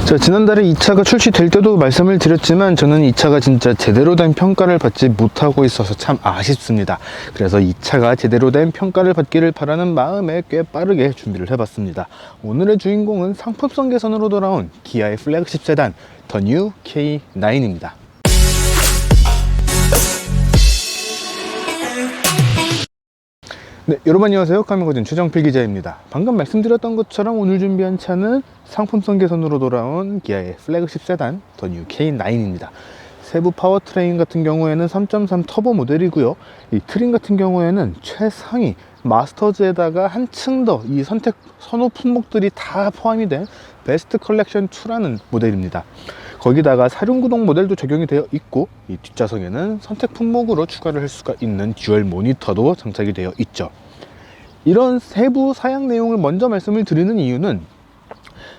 자, 지난달에 이 차가 출시될 때도 말씀을 드렸지만 저는 이 차가 진짜 제대로 된 평가를 받지 못하고 있어서 참 아쉽습니다. 그래서 이 차가 제대로 된 평가를 받기를 바라는 마음에 꽤 빠르게 준비를 해봤습니다. 오늘의 주인공은 상품성 개선으로 돌아온 기아의 플래그십 세단 더 뉴 K9입니다. 네, 여러분 안녕하세요. 카미고진 최정필 기자입니다. 방금 말씀드렸던 것처럼 오늘 준비한 차는 상품성 개선으로 돌아온 기아의 플래그십 세단 더 뉴 K9입니다. 세부 파워트레인 같은 경우에는 3.3 터보 모델이고요. 이 트림 같은 경우에는 최상위 마스터즈에다가 한층 더 이 선택 선호 품목들이 다 포함이 된 베스트 컬렉션 2라는 모델입니다. 거기다가 사륜구동 모델도 적용이 되어 있고, 이 뒷좌석에는 선택 품목으로 추가를 할 수가 있는 듀얼 모니터도 장착이 되어 있죠. 이런 세부 사양 내용을 먼저 말씀을 드리는 이유는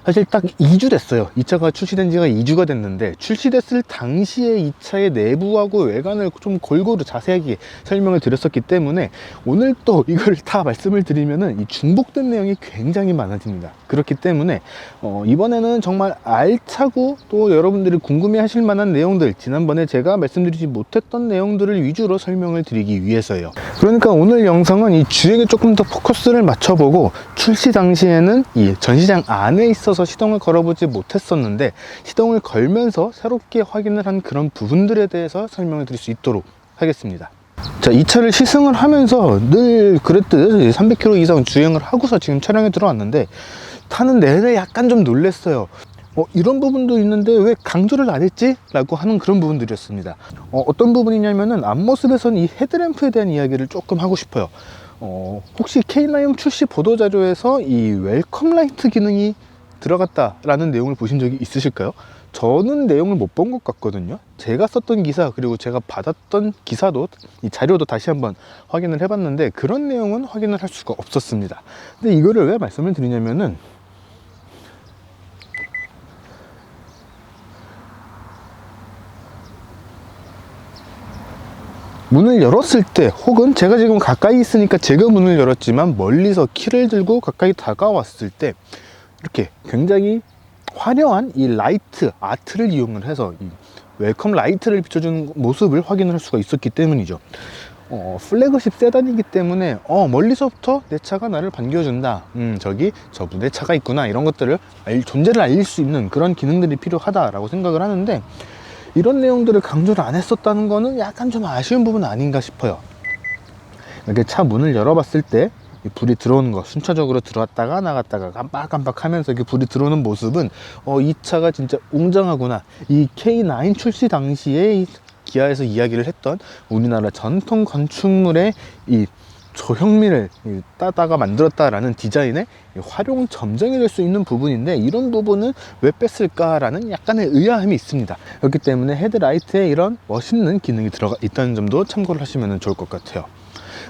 사실 딱 2주 됐어요. 이 차가 출시된 지가 2주가 됐는데, 출시됐을 당시에 이 차의 내부하고 외관을 좀 골고루 자세하게 설명을 드렸었기 때문에 오늘 또 이걸 다 말씀을 드리면은 이 중복된 내용이 굉장히 많아집니다. 그렇기 때문에 이번에는 정말 알차고 또 여러분들이 궁금해 하실 만한 내용들, 지난번에 제가 말씀드리지 못했던 내용들을 위주로 설명을 드리기 위해서예요. 그러니까 오늘 영상은 이 주행에 조금 더 포커스를 맞춰보고, 출시 당시에는 이 전시장 안에 있어서 시동을 걸어보지 못했었는데 시동을 걸면서 새롭게 확인을 한 그런 부분들에 대해서 설명을 드릴 수 있도록 하겠습니다. 자, 이 차를 시승을 하면서 늘 그랬듯 300km 이상 주행을 하고서 지금 차량에 들어왔는데, 타는 내내 약간 좀 놀랬어요. 이런 부분도 있는데 왜 강조를 안 했지? 라고 하는 그런 부분들이었습니다. 어떤 부분이냐면은 앞모습에서는 이 헤드램프에 대한 이야기를 조금 하고 싶어요. 혹시 K9 출시 보도자료에서 이 웰컴 라이트 기능이 들어갔다라는 내용을 보신 적이 있으실까요? 저는 내용을 못 본 것 같거든요. 제가 썼던 기사, 그리고 제가 받았던 기사도, 이 자료도 다시 한번 확인을 해봤는데 그런 내용은 확인을 할 수가 없었습니다. 근데 이거를 왜 말씀을 드리냐면은, 문을 열었을 때, 혹은 제가 지금 가까이 있으니까 제가 문을 열었지만 멀리서 키를 들고 가까이 다가왔을 때 이렇게 굉장히 화려한 이 라이트 아트를 이용을 해서 이 웰컴 라이트를 비춰주는 모습을 확인할 수가 있었기 때문이죠. 플래그십 세단이기 때문에 멀리서부터 내 차가 나를 반겨준다, 저기 저분의 차가 있구나, 이런 것들을 존재를 알릴 수 있는 그런 기능들이 필요하다라고 생각을 하는데, 이런 내용들을 강조를 안 했었다는 거는 약간 좀 아쉬운 부분 아닌가 싶어요. 이렇게 차 문을 열어봤을 때 불이 들어오는 거, 순차적으로 들어왔다가 나갔다가 깜빡깜빡 하면서 이렇게 불이 들어오는 모습은 이 차가 진짜 웅장하구나. 이 K9 출시 당시에 이 기아에서 이야기를 했던 우리나라 전통 건축물의 이 조형미를 따다가 만들었다라는 디자인의 활용 점정이 될 수 있는 부분인데, 이런 부분은 왜 뺐을까라는 약간의 의아함이 있습니다. 그렇기 때문에 헤드라이트에 이런 멋있는 기능이 들어가 있다는 점도 참고를 하시면 좋을 것 같아요.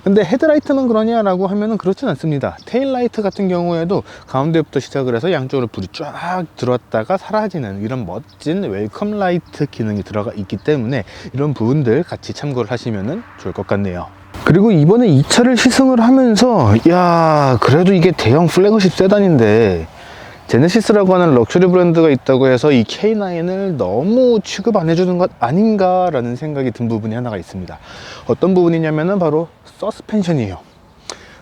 근데 헤드라이트만 그러냐라고 하면은 그렇진 않습니다. 테일라이트 같은 경우에도 가운데부터 시작을 해서 양쪽으로 불이 쫙 들어왔다가 사라지는 이런 멋진 웰컴 라이트 기능이 들어가 있기 때문에 이런 부분들 같이 참고를 하시면 좋을 것 같네요. 그리고 이번에 이 차를 시승을 하면서, 야, 그래도 이게 대형 플래그십 세단인데 제네시스라고 하는 럭셔리 브랜드가 있다고 해서 이 K9을 너무 취급 안 해주는 것 아닌가 라는 생각이 든 부분이 하나가 있습니다. 어떤 부분이냐면은 바로 서스펜션이에요.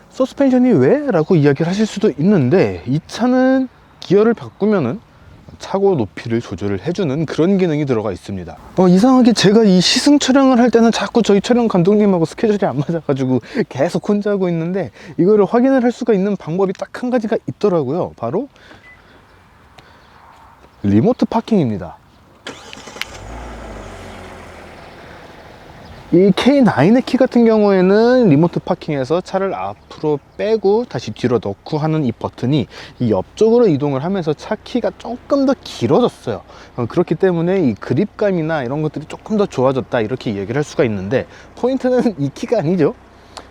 서스펜션이 왜? 라고 이야기를 하실 수도 있는데, 이 차는 기어를 바꾸면은 차고 높이를 조절을 해주는 그런 기능이 들어가 있습니다. 이상하게 제가 이 시승 촬영을 할 때는 자꾸 저희 촬영 감독님하고 스케줄이 안 맞아가지고 계속 혼자 하고 있는데, 이거를 확인을 할 수가 있는 방법이 딱 한 가지가 있더라고요. 바로 리모트 파킹입니다. 이 K9의 키 같은 경우에는 리모트 파킹에서 차를 앞으로 빼고 다시 뒤로 넣고 하는 이 버튼이 이 옆쪽으로 이동을 하면서 차 키가 조금 더 길어졌어요. 그렇기 때문에 이 그립감이나 이런 것들이 조금 더 좋아졌다, 이렇게 얘기를 할 수가 있는데, 포인트는 이 키가 아니죠.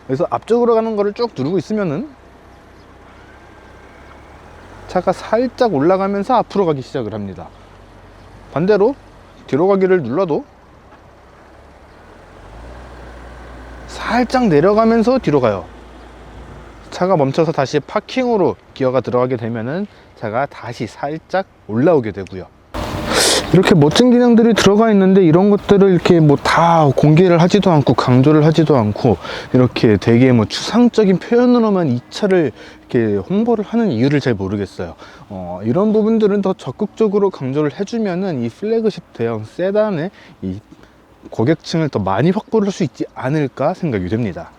그래서 앞쪽으로 가는 거를 쭉 누르고 있으면은 차가 살짝 올라가면서 앞으로 가기 시작을 합니다. 반대로 뒤로 가기를 눌러도 살짝 내려가면서 뒤로 가요. 차가 멈춰서 다시 파킹으로 기어가 들어가게 되면은 시트가 다시 살짝 올라오게 되고요. 이렇게 멋진 기능들이 들어가 있는데 이런 것들을 이렇게 뭐 다 공개를 하지도 않고 강조를 하지도 않고 이렇게 되게 뭐 추상적인 표현으로만 이 차를 이렇게 홍보를 하는 이유를 잘 모르겠어요. 이런 부분들은 더 적극적으로 강조를 해주면은 이 플래그십 대형 세단의 이 고객층을 더 많이 확보를 할 수 있지 않을까 생각이 됩니다.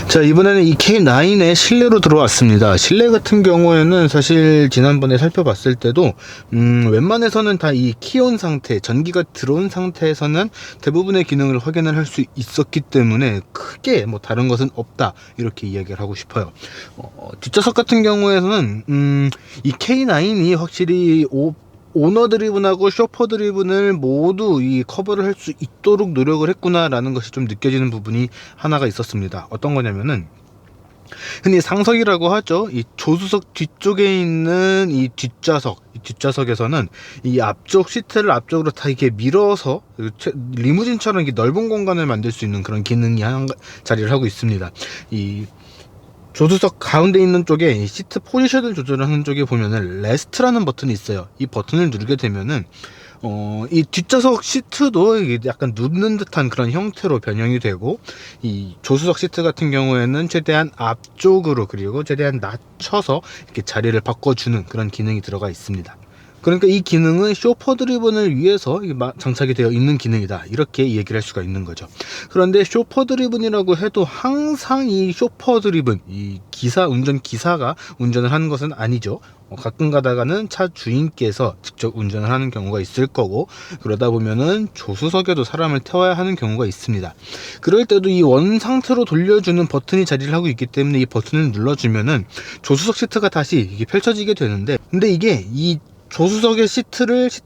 자, 이번에는 이 K9의 실내로 들어왔습니다. 실내 같은 경우에는 사실 지난번에 살펴봤을 때도 웬만해서는 다 이 키온 상태, 전기가 들어온 상태에서는 대부분의 기능을 확인을 할 수 있었기 때문에 크게 뭐 다른 것은 없다, 이렇게 이야기를 하고 싶어요. 뒷좌석 같은 경우에는 이 K9이 확실히 오너 드리븐하고 쇼퍼 드리븐을 모두 이 커버를 할 수 있도록 노력을 했구나 라는 것이 좀 느껴지는 부분이 하나가 있었습니다. 어떤 거냐면은 흔히 상석이라고 하죠. 이 조수석 뒤쪽에 있는 이 뒷좌석에서는 이 앞쪽 시트를 앞쪽으로 다 이렇게 밀어서 리무진처럼 이렇게 넓은 공간을 만들 수 있는 그런 기능이 자리를 하고 있습니다. 이 조수석 가운데 있는 쪽에 이 시트 포지션을 조절하는 쪽에 보면은 레스트라는 버튼이 있어요. 이 버튼을 누르게 되면은 이 뒷좌석 시트도 이게 약간 눕는 듯한 그런 형태로 변형이 되고, 이 조수석 시트 같은 경우에는 최대한 앞쪽으로 그리고 최대한 낮춰서 이렇게 자리를 바꿔주는 그런 기능이 들어가 있습니다. 그러니까 이 기능은 쇼퍼 드리븐을 위해서 장착이 되어 있는 기능이다, 이렇게 얘기를 할 수가 있는 거죠. 그런데 쇼퍼 드리븐이라고 해도 항상 이 쇼퍼 드리븐, 이 운전기사가 운전을 하는 것은 아니죠. 가끔 가다가는 차 주인께서 직접 운전을 하는 경우가 있을 거고, 그러다 보면은 조수석에도 사람을 태워야 하는 경우가 있습니다. 그럴 때도 이 원 상태로 돌려주는 버튼이 자리를 하고 있기 때문에 이 버튼을 눌러주면은 조수석 시트가 다시 이게 펼쳐지게 되는데, 근데 이게 이 조수석의 시트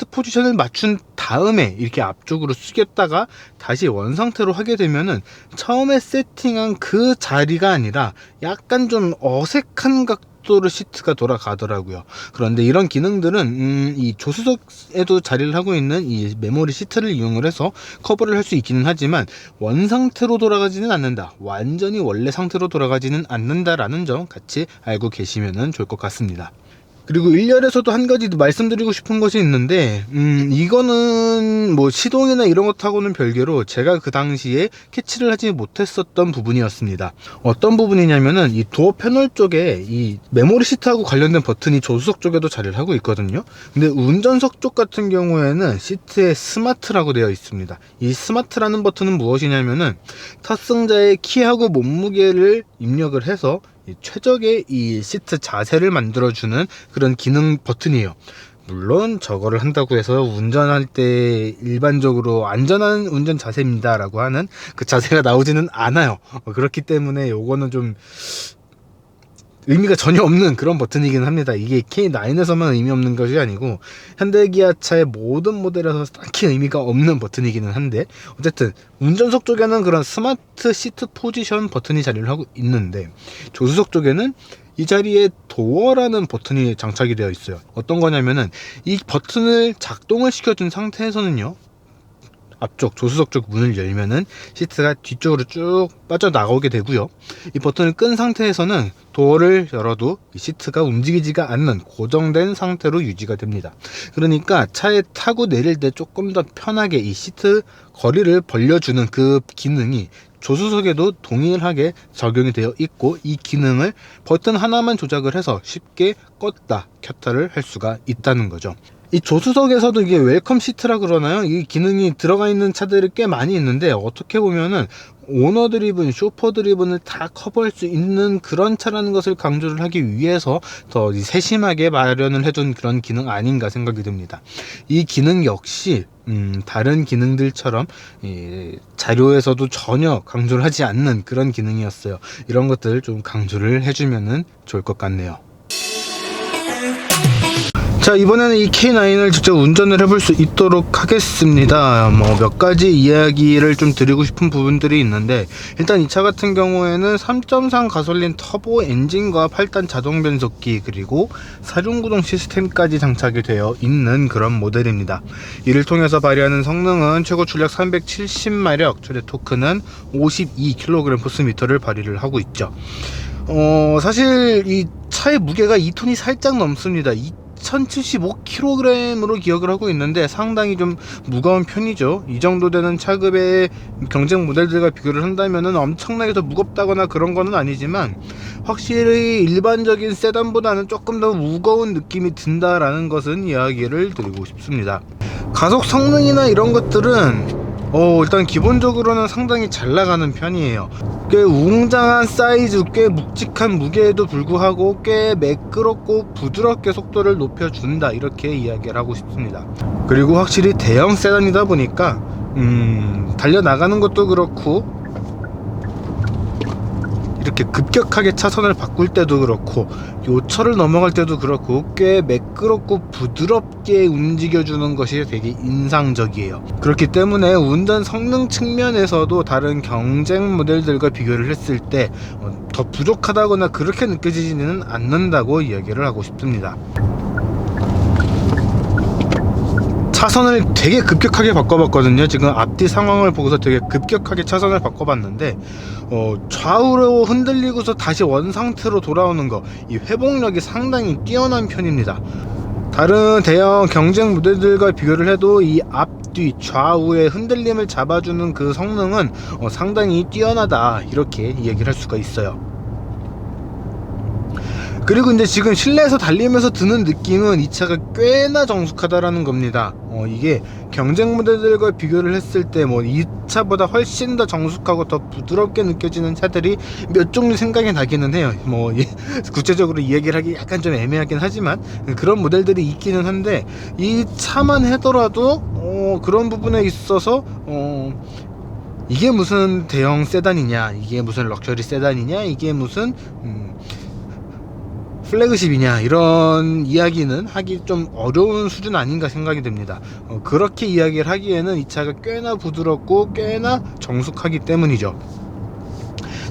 포지션을 맞춘 다음에 이렇게 앞쪽으로 숙였다가 다시 원 상태로 하게 되면은 처음에 세팅한 그 자리가 아니라 약간 좀 어색한 각도로 시트가 돌아가더라고요. 그런데 이런 기능들은 이 조수석에도 자리를 하고 있는 이 메모리 시트를 이용을 해서 커버를 할 수 있기는 하지만 원 상태로 돌아가지는 않는다, 완전히 원래 상태로 돌아가지는 않는다라는 점 같이 알고 계시면 좋을 것 같습니다. 그리고 1열에서도 한 가지 말씀드리고 싶은 것이 있는데, 이거는 뭐 시동이나 이런 것하고는 별개로 제가 그 당시에 캐치를 하지 못했었던 부분이었습니다. 어떤 부분이냐면은 이 도어 패널 쪽에 이 메모리 시트하고 관련된 버튼이 조수석 쪽에도 자리를 하고 있거든요. 근데 운전석 쪽 같은 경우에는 시트에 스마트라고 되어 있습니다. 이 스마트라는 버튼은 무엇이냐면은 탑승자의 키하고 몸무게를 입력을 해서 최적의 이 시트 자세를 만들어주는 그런 기능 버튼이에요. 물론 저거를 한다고 해서 운전할 때 일반적으로 안전한 운전 자세입니다 라고 하는 그 자세가 나오지는 않아요. 그렇기 때문에 요거는 좀 의미가 전혀 없는 그런 버튼이긴 합니다. 이게 K9에서만 의미 없는 것이 아니고 현대기아차의 모든 모델에서 딱히 의미가 없는 버튼이기는 한데, 어쨌든 운전석 쪽에는 그런 스마트 시트 포지션 버튼이 자리를 하고 있는데, 조수석 쪽에는 이 자리에 도어라는 버튼이 장착이 되어 있어요. 어떤 거냐면은 이 버튼을 작동을 시켜준 상태에서는요, 앞쪽 조수석 쪽 문을 열면은 시트가 뒤쪽으로 쭉 빠져나오게 되고요. 이 버튼을 끈 상태에서는 도어를 열어도 이 시트가 움직이지가 않는 고정된 상태로 유지가 됩니다. 그러니까 차에 타고 내릴 때 조금 더 편하게 이 시트 거리를 벌려주는 그 기능이 조수석에도 동일하게 적용이 되어 있고, 이 기능을 버튼 하나만 조작을 해서 쉽게 껐다 켰다를 할 수가 있다는 거죠. 이 조수석에서도 이게 웰컴 시트라 그러나요? 이 기능이 들어가 있는 차들이 꽤 많이 있는데, 어떻게 보면은 오너 드리븐, 쇼퍼 드리븐을 다 커버할 수 있는 그런 차라는 것을 강조를 하기 위해서 더 세심하게 마련을 해둔 그런 기능 아닌가 생각이 듭니다. 이 기능 역시 다른 기능들처럼 자료에서도 전혀 강조를 하지 않는 그런 기능이었어요. 이런 것들 좀 강조를 해주면 좋을 것 같네요. 자, 이번에는 이 K9을 직접 운전을 해볼 수 있도록 하겠습니다. 몇 가지 이야기를 좀 드리고 싶은 부분들이 있는데, 일단 이 차 같은 경우에는 3.3 가솔린 터보 엔진과 8단 자동 변속기 그리고 사륜구동 시스템까지 장착이 되어 있는 그런 모델입니다. 이를 통해서 발휘하는 성능은 최고 출력 370마력, 최대 토크는 52kgm/m를 발휘를 하고 있죠. 사실 이 차의 무게가 2톤이 살짝 넘습니다. 2075kg으로 기억을 하고 있는데 상당히 좀 무거운 편이죠. 이 정도 되는 차급의 경쟁 모델들과 비교를 한다면 엄청나게 더 무겁다거나 그런 거는 아니지만 확실히 일반적인 세단보다는 조금 더 무거운 느낌이 든다라는 것은 이야기를 드리고 싶습니다. 가속 성능이나 이런 것들은 일단 기본적으로는 상당히 잘 나가는 편이에요. 꽤 웅장한 사이즈, 꽤 묵직한 무게에도 불구하고 꽤 매끄럽고 부드럽게 속도를 높여준다, 이렇게 이야기를 하고 싶습니다. 그리고 확실히 대형 세단이다 보니까 달려나가는 것도 그렇고 이렇게 급격하게 차선을 바꿀 때도 그렇고 요철을 넘어갈 때도 그렇고 꽤 매끄럽고 부드럽게 움직여주는 것이 되게 인상적이에요. 그렇기 때문에 운전 성능 측면에서도 다른 경쟁 모델들과 비교를 했을 때 더 부족하다거나 그렇게 느껴지지는 않는다고 이야기를 하고 싶습니다. 차선을 되게 급격하게 바꿔봤거든요. 지금 앞뒤 상황을 보고서 되게 급격하게 차선을 바꿔봤는데 좌우로 흔들리고서 다시 원상태로 돌아오는 거, 이 회복력이 상당히 뛰어난 편입니다. 다른 대형 경쟁 모델들과 비교를 해도 이 앞뒤 좌우의 흔들림을 잡아주는 그 성능은 상당히 뛰어나다, 이렇게 얘기를 할 수가 있어요. 그리고 이제 지금 실내에서 달리면서 드는 느낌은 이 차가 꽤나 정숙하다라는 겁니다. 이게 경쟁 모델들과 비교를 했을 때 이 차보다 훨씬 더 정숙하고 더 부드럽게 느껴지는 차들이 몇 종류 생각이 나기는 해요. 구체적으로 이 얘기를 하기 약간 좀 애매하긴 하지만 그런 모델들이 있기는 한데, 이 차만 하더라도 그런 부분에 있어서 이게 무슨 대형 세단이냐, 이게 무슨 럭셔리 세단이냐, 이게 무슨 플래그십이냐, 이런 이야기는 하기 좀 어려운 수준 아닌가 생각이 됩니다. 그렇게 이야기를 하기에는 이 차가 꽤나 부드럽고 꽤나 정숙하기 때문이죠.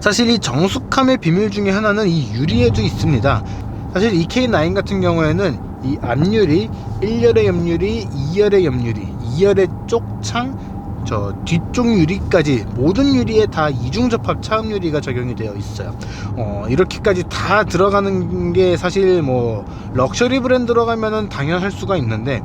사실 이 정숙함의 비밀 중에 하나는 이 유리에도 있습니다. 사실 이 K9 같은 경우에는 이 앞유리, 1열의 옆유리, 2열의 옆유리, 2열의 쪽창, 저 뒤쪽 유리까지 모든 유리에 다 이중접합 차음 유리가 적용이 되어 있어요. 이렇게까지 다 들어가는 게 사실 럭셔리 브랜드로 가면은 당연할 수가 있는데,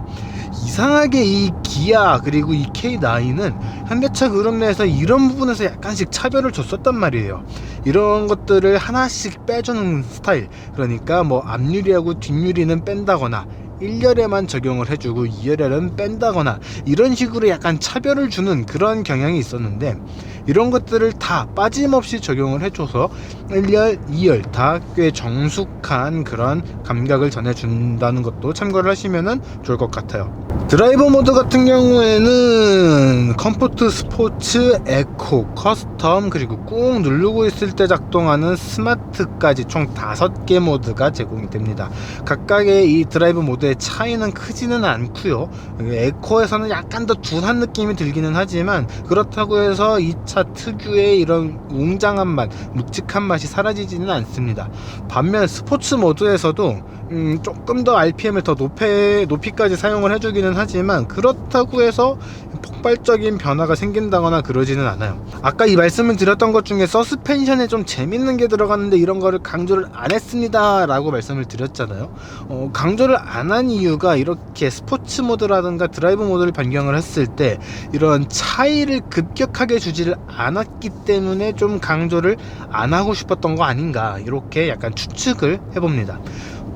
이상하게 이 기아 그리고 이 K9은 현대차 그룹 내에서 이런 부분에서 약간씩 차별을 줬었단 말이에요. 이런 것들을 하나씩 빼주는 스타일. 그러니까 앞유리하고 뒷유리는 뺀다거나 1열에만 적용을 해주고 2열에는 뺀다거나 이런 식으로 약간 차별을 주는 그런 경향이 있었는데, 이런 것들을 다 빠짐없이 적용을 해줘서 1열, 2열 다 꽤 정숙한 그런 감각을 전해준다는 것도 참고를 하시면 좋을 것 같아요. 드라이버 모드 같은 경우에는 컴포트, 스포츠, 에코, 커스텀, 그리고 꾹 누르고 있을 때 작동하는 스마트까지 총 5개 모드가 제공이 됩니다. 각각의 이 드라이브 모드의 차이는 크지는 않고요. 에코에서는 약간 더 둔한 느낌이 들기는 하지만 그렇다고 해서 이 차 특유의 이런 웅장한 맛, 묵직한 맛이 사라지지는 않습니다. 반면 스포츠 모드에서도 조금 더 RPM을 더 높이까지 사용을 해주기는 하지만 그렇다고 해서 폭발적인 변화가 생긴다거나 그러지는 않아요. 아까 이 말씀을 드렸던 것 중에 서스펜션에 좀 재밌는 게 들어갔는데 이런 거를 강조를 안 했습니다 라고 말씀을 드렸잖아요. 강조를 안 한 이유가 이렇게 스포츠 모드라든가 드라이브 모드를 변경을 했을 때 이런 차이를 급격하게 주지를 않았기 때문에 좀 강조를 안 하고 싶었던 거 아닌가, 이렇게 약간 추측을 해봅니다.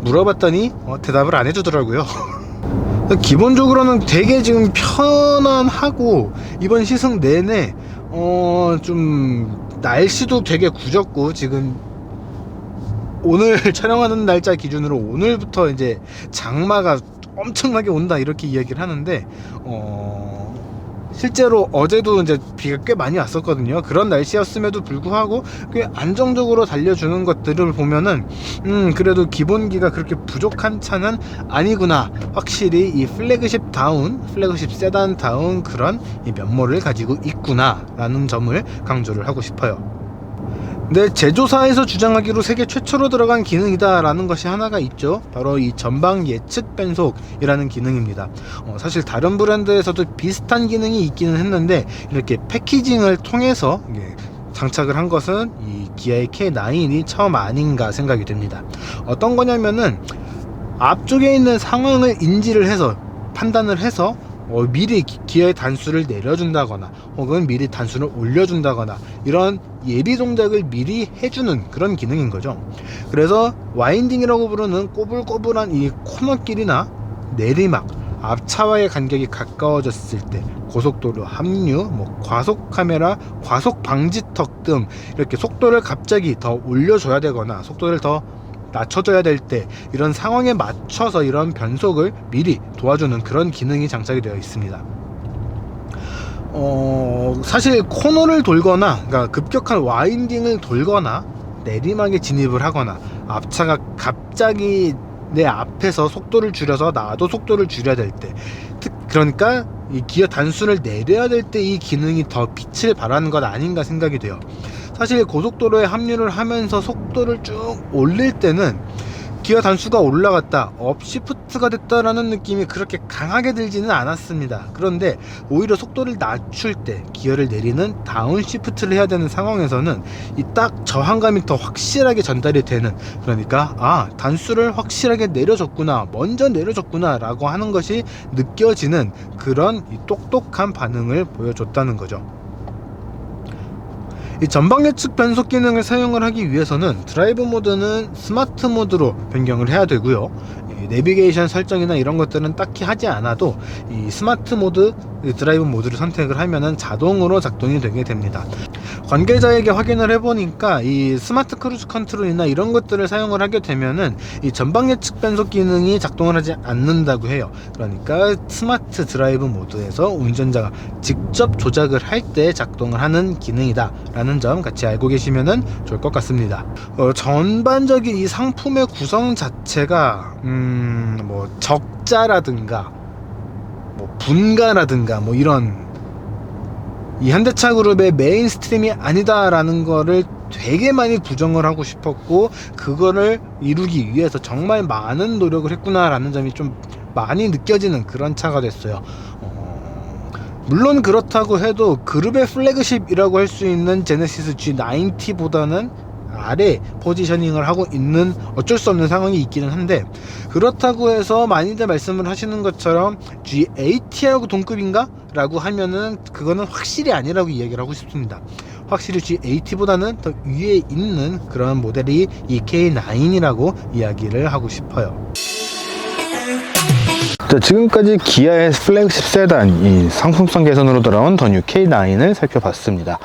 물어봤더니 대답을 안 해주더라고요. 기본적으로는 되게 지금 편안하고 이번 시승 내내 좀 날씨도 되게 구졌고, 지금 오늘 촬영하는 날짜 기준으로 오늘부터 이제 장마가 엄청나게 온다, 이렇게 이야기를 하는데 실제로 어제도 이제 비가 꽤 많이 왔었거든요. 그런 날씨였음에도 불구하고 꽤 안정적으로 달려주는 것들을 보면은 그래도 기본기가 그렇게 부족한 차는 아니구나, 확실히 이 플래그십 세단 다운 그런 이 면모를 가지고 있구나 라는 점을 강조를 하고 싶어요. 네, 제조사에서 주장하기로 세계 최초로 들어간 기능이다 라는 것이 하나가 있죠. 바로 이 전방 예측 변속이라는 기능입니다. 사실 다른 브랜드에서도 비슷한 기능이 있기는 했는데 이렇게 패키징을 통해서 장착을 한 것은 이 기아의 K9이 처음 아닌가 생각이 됩니다. 어떤 거냐면은 앞쪽에 있는 상황을 인지를 해서 판단을 해서 미리 기어의 단수를 내려준다거나 혹은 미리 단수를 올려준다거나 이런 예비 동작을 미리 해주는 그런 기능인 거죠. 그래서 와인딩이라고 부르는 꼬불꼬불한 이 코너길이나 내리막, 앞차와의 간격이 가까워졌을 때 고속도로 합류, 과속 카메라, 과속 방지턱 등 이렇게 속도를 갑자기 더 올려줘야 되거나 속도를 더 낮춰줘야 될 때 이런 상황에 맞춰서 이런 변속을 미리 도와주는 그런 기능이 장착이 되어 있습니다. 사실 코너를 돌거나, 그러니까 급격한 와인딩을 돌거나 내리막에 진입을 하거나 앞차가 갑자기 내 앞에서 속도를 줄여서 나도 속도를 줄여야 될 때, 그러니까 이 기어 단수를 내려야 될 때 이 기능이 더 빛을 발하는 것 아닌가 생각이 돼요. 사실 고속도로에 합류를 하면서 속도를 쭉 올릴 때는 기어 단수가 올라갔다, 업시프트가 됐다라는 느낌이 그렇게 강하게 들지는 않았습니다. 그런데 오히려 속도를 낮출 때 기어를 내리는 다운시프트를 해야 되는 상황에서는 이 딱 저항감이 더 확실하게 전달이 되는, 그러니까 단수를 확실하게 내려줬구나, 먼저 내려줬구나 라고 하는 것이 느껴지는 그런 이 똑똑한 반응을 보여줬다는 거죠. 이 전방 예측 변속 기능을 사용을 하기 위해서는 드라이브 모드는 스마트 모드로 변경을 해야 되고요. 내비게이션 설정이나 이런 것들은 딱히 하지 않아도 이 스마트 모드, 드라이브 모드를 선택을 하면은 자동으로 작동이 되게 됩니다. 관계자에게 확인을 해보니까 이 스마트 크루즈 컨트롤이나 이런 것들을 사용을 하게 되면은 이 전방 예측 변속 기능이 작동을 하지 않는다고 해요. 그러니까 스마트 드라이브 모드에서 운전자가 직접 조작을 할 때 작동을 하는 기능이다 라는 점 같이 알고 계시면은 좋을 것 같습니다. 전반적인 이 상품의 구성 자체가 적자라든가 분가라든가 이런 이 현대차 그룹의 메인스트림이 아니다라는 거를 되게 많이 부정을 하고 싶었고, 그거를 이루기 위해서 정말 많은 노력을 했구나라는 점이 좀 많이 느껴지는 그런 차가 됐어요. 물론 그렇다고 해도 그룹의 플래그십이라고 할 수 있는 제네시스 G90보다는 아래 포지셔닝을 하고 있는 어쩔 수 없는 상황이 있기는 한데, 그렇다고 해서 많이들 말씀을 하시는 것처럼 G80하고 동급인가? 라고 하면은 그거는 확실히 아니라고 이야기를 하고 싶습니다. 확실히 G80보다는 더 위에 있는 그런 모델이 이 K9이라고 이야기를 하고 싶어요. 자, 지금까지 기아의 플래그십 세단, 이 상품성 개선으로 돌아온 더 뉴 K9을 살펴봤습니다.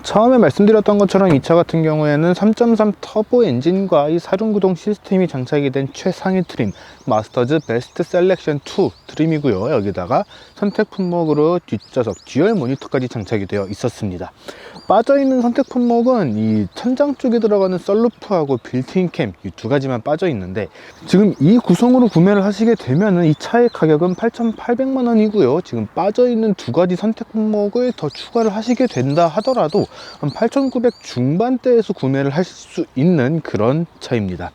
처음에 말씀드렸던 것처럼 이 차 같은 경우에는 3.3 터보 엔진과 이 사륜구동 시스템이 장착이 된 최상위 트림, 마스터즈 베스트 셀렉션 2 트림이고요. 여기다가 선택 품목으로 뒷좌석 듀얼 모니터까지 장착이 되어 있었습니다. 빠져있는 선택 품목은 이 천장 쪽에 들어가는 썬루프하고 빌트인 캠, 이 두 가지만 빠져 있는데, 지금 이 구성으로 구매를 하시게 되면은 이 차의 가격은 8,800만 원이고요. 지금 빠져있는 두 가지 선택 품목을 더 추가를 하시게 된다 하더라도 한 8,900 중반대에서 구매를 하실 수 있는 그런 차입니다.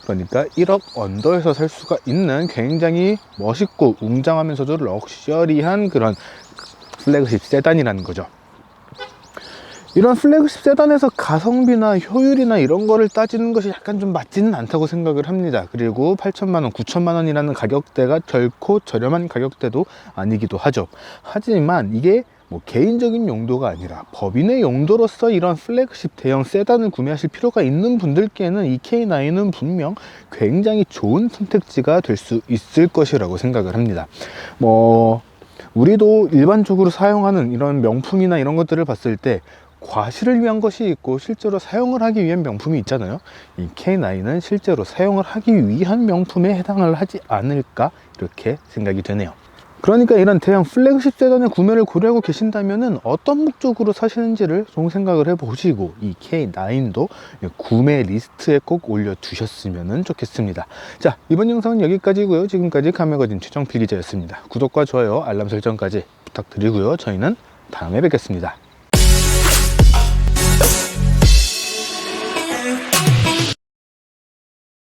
그러니까 1억 언더에서 살 수가 있는 굉장히 멋있고 웅장하면서도 럭셔리한 그런 플래그십 세단이라는 거죠. 이런 플래그십 세단에서 가성비나 효율이나 이런 거를 따지는 것이 약간 좀 맞지는 않다고 생각을 합니다. 그리고 8천만원, 9천만원이라는 가격대가 결코 저렴한 가격대도 아니기도 하죠. 하지만 이게 개인적인 용도가 아니라 법인의 용도로서 이런 플래그십 대형 세단을 구매하실 필요가 있는 분들께는 이 K9은 분명 굉장히 좋은 선택지가 될 수 있을 것이라고 생각을 합니다. 우리도 일반적으로 사용하는 이런 명품이나 이런 것들을 봤을 때 과시를 위한 것이 있고 실제로 사용을 하기 위한 명품이 있잖아요. 이 K9은 실제로 사용을 하기 위한 명품에 해당을 하지 않을까, 이렇게 생각이 되네요. 그러니까 이런 대형 플래그십 세단의 구매를 고려하고 계신다면 어떤 목적으로 사시는지를 좀 생각을 해보시고 이 K9도 구매 리스트에 꼭 올려두셨으면 좋겠습니다. 자, 이번 영상은 여기까지고요. 지금까지 카메거진 최정필 기자였습니다. 구독과 좋아요, 알람 설정까지 부탁드리고요. 저희는 다음에 뵙겠습니다.